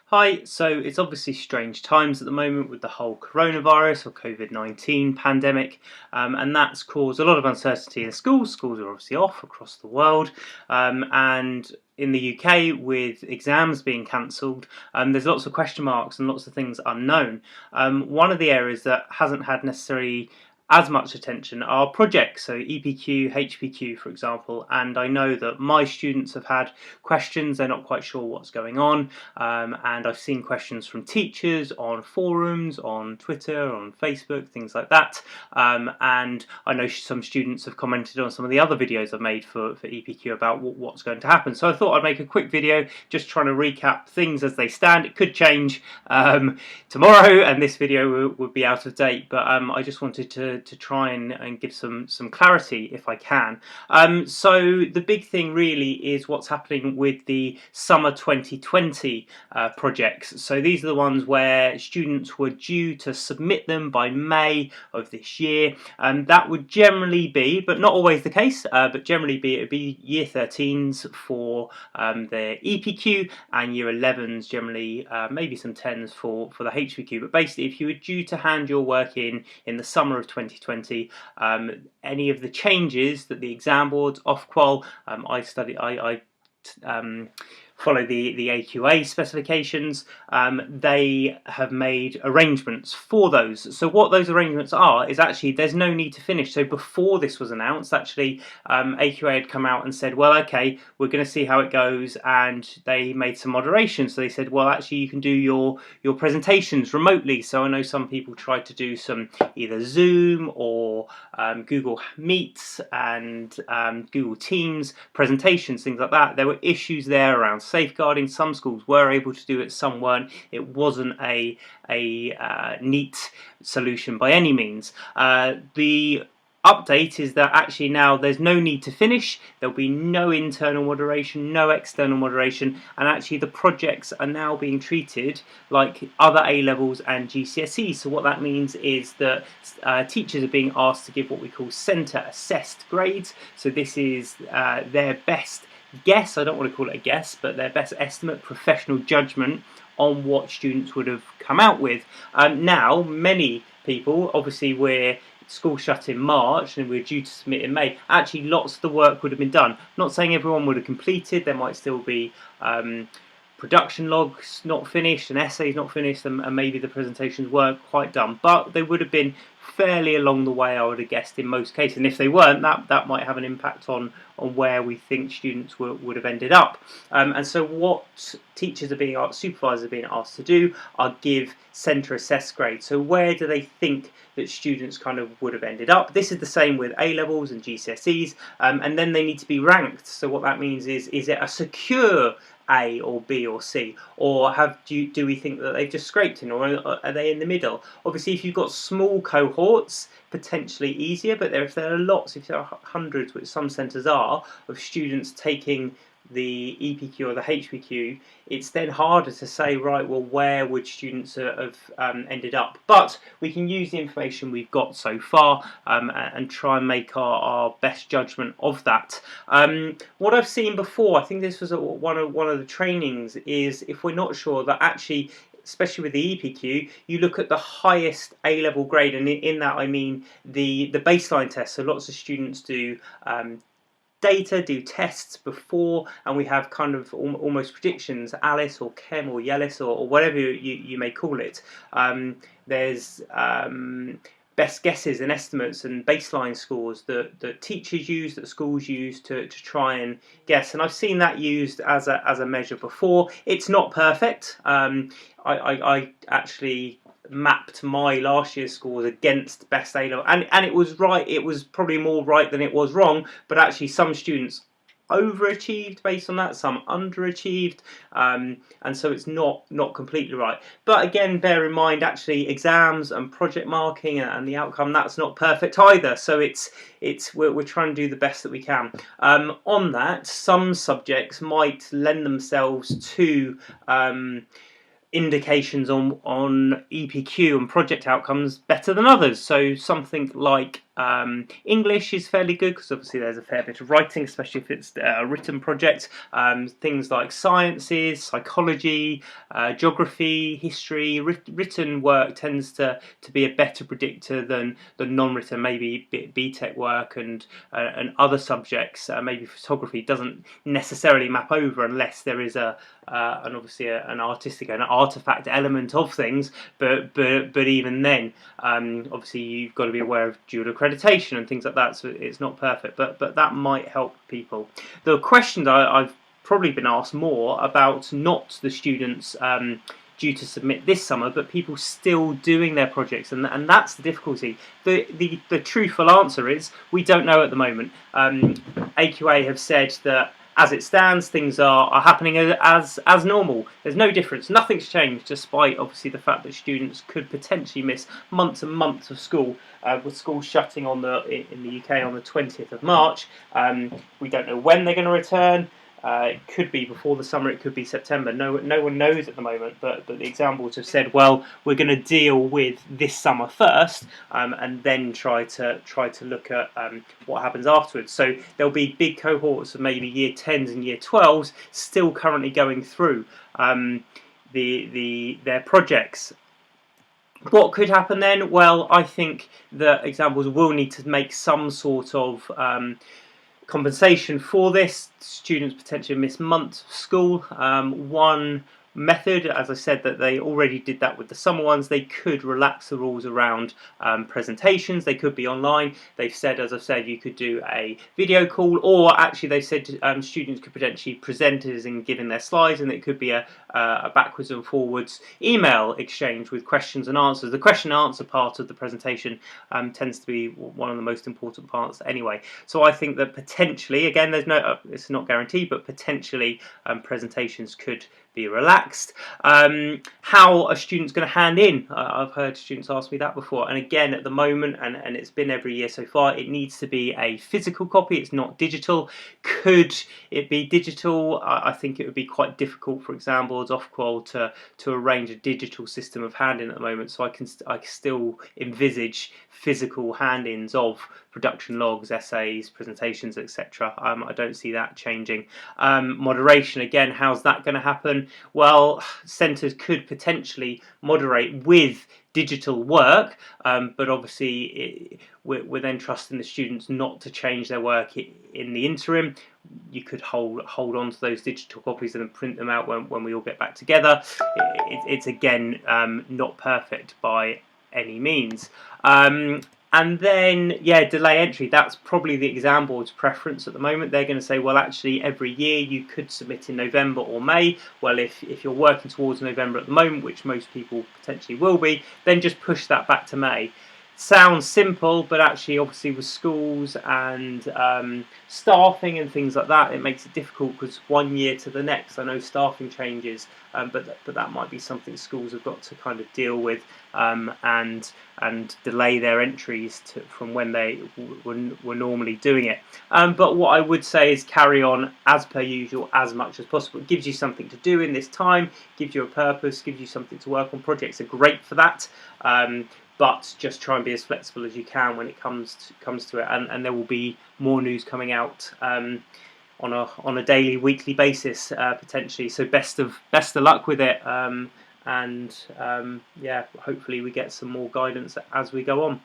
Hi, so it's obviously strange times at the moment with the whole coronavirus or COVID-19 pandemic, and that's caused a lot of uncertainty in schools. Schools are obviously off across the world, and in the UK, with exams being cancelled, there's lots of question marks and lots of things unknown. One of the areas that hasn't had necessarily as much attention are projects, so EPQ, HPQ, for example. And I know that my students have had questions, they're not quite sure what's going on, and I've seen questions from teachers on forums, on Twitter, on Facebook, things like that. And I know some students have commented on some of the other videos I've made for EPQ about what's going to happen. So I thought I'd make a quick video just trying to recap things as they stand. It could change tomorrow, and this video would be out of date, but I just wanted to try and give some clarity if I can. So the big thing really is what's happening with the summer 2020 projects. So these are the ones where students were due to submit them by May of this year, and that would generally be, but not always the case, but generally be, it would be year 13s for their EPQ, and year 11s generally, maybe some 10s for the HPQ. But basically, if you were due to hand your work in the summer of 2020, any of the changes that the exam boards, Ofqual, I follow the AQA specifications, they have made arrangements for those. So what those arrangements are is actually there's no need to finish. So before this was announced, actually AQA had come out and said, well, okay, we're going to see how it goes, and they made some moderation. So they said, well, actually you can do your presentations remotely. So I know some people tried to do some either Zoom or Google Meets and Google Teams presentations, things like that. There were issues there around safeguarding. Some schools were able to do it, some weren't. It wasn't a neat solution by any means. The update is that actually now there's no need to finish. There'll be no internal moderation, no external moderation, and actually the projects are now being treated like other A-levels and GCSEs. So what that means is that teachers are being asked to give what we call centre assessed grades. So this is their best guess, I don't want to call it a guess, but their best estimate, professional judgment on what students would have come out with. Now, many people, obviously we're school shut in March and we're due to submit in May, actually lots of the work would have been done. Not saying everyone would have completed, there might still be production logs not finished and essays not finished, and maybe the presentations weren't quite done, but they would have been fairly along the way, I would have guessed, in most cases. And if they weren't, that might have an impact on where we think students would have ended up. And so what teachers are being asked, supervisors are being asked to do, are give centre assessed grades. So where do they think that students kind of would have ended up? This is the same with A-levels and GCSEs, and then they need to be ranked. So what that means is it a secure A or B or C, or do we think that they've just scraped in, or are they in the middle? Obviously, if you've got small cohorts, potentially easier, but if there are lots, if there are hundreds, which some centres are, of students taking the EPQ or the HPQ, it's then harder to say, right, well, where would students have ended up? But we can use the information we've got so far and try and make our best judgment of that. What I've seen before, I think this was one of the trainings, is if we're not sure, that actually, especially with the EPQ, you look at the highest A-level grade, and in that I mean the baseline test. So lots of students do data, do tests before, and we have kind of almost predictions, Alice or Chem or Yellis or whatever you may call it. There's best guesses and estimates and baseline scores that teachers use, that schools use to try and guess, and I've seen that used as a measure before. It's not perfect. I actually mapped my last year's scores against best A-level, and it was right. It was probably more right than it was wrong, but actually some students overachieved based on that, some underachieved, and so it's not completely right. But again, bear in mind, actually exams and project marking and the outcome, that's not perfect either. So we're trying to do the best that we can. On that, some subjects might lend themselves to indications on EPQ and project outcomes better than others. So something like English is fairly good because obviously there's a fair bit of writing, especially if it's a written project. Things like sciences, psychology, geography, history, written work tends to be a better predictor than non-written, maybe BTEC work and other subjects. Maybe photography doesn't necessarily map over unless there is and obviously an artistic, an artifact element of things, but even then, obviously you've got to be aware of dual accreditation and things like that, so it's not perfect, but that might help people. The questions I've probably been asked more about, not the students due to submit this summer, but people still doing their projects, and that's the difficulty. The truthful answer is we don't know at the moment. AQA have said that as it stands, things are happening as normal. There's no difference. Nothing's changed, despite obviously the fact that students could potentially miss months and months of school, with schools shutting in the UK on the 20th of March. We don't know when they're going to return. It could be before the summer, it could be September. No one knows at the moment, but the examples have said, well, we're going to deal with this summer first, and then try to look at what happens afterwards. So there'll be big cohorts of maybe year 10s and year 12s still currently going through their projects. What could happen then? Well, I think that examples will need to make some sort of compensation for this. Students potentially miss months of school. One method, as I said, that they already did that with the summer ones, they could relax the rules around presentations. They could be online. They've said, as I've said, you could do a video call, or actually they've said students could potentially present as in giving their slides, and it could be a backwards and forwards email exchange with questions and answers. The question and answer part of the presentation tends to be one of the most important parts anyway. So I think that potentially, again, there's no, it's not guaranteed, but potentially presentations could be relaxed. How are students going to hand in? I've heard students ask me that before, and again, at the moment, and it's been every year so far, it needs to be a physical copy. It's not digital. Could it be digital? I think it would be quite difficult, for example, as Ofqual to arrange a digital system of hand-in at the moment. So I can still envisage physical hand-ins of production logs, essays, presentations, etc. I don't see that changing. Moderation, again, how's that going to happen? Well, centres could potentially moderate with digital work, but obviously we're then trusting the students not to change their work in the interim. You could hold on to those digital copies and then print them out when we all get back together. It's again not perfect by any means. And then, yeah, delay entry, that's probably the exam board's preference at the moment. They're going to say, well, actually, every year you could submit in November or May. Well, if you're working towards November at the moment, which most people potentially will be, then just push that back to May. Sounds simple, but actually, obviously, with schools and staffing and things like that, it makes it difficult because one year to the next, I know staffing changes, but that might be something schools have got to kind of deal with and delay their entries from when they were normally doing it. But what I would say is carry on as per usual as much as possible. It gives you something to do in this time, gives you a purpose, gives you something to work on. Projects are great for that. But just try and be as flexible as you can when it comes to it, and there will be more news coming out on a daily, weekly basis potentially. So best of luck with it, and yeah, hopefully we get some more guidance as we go on.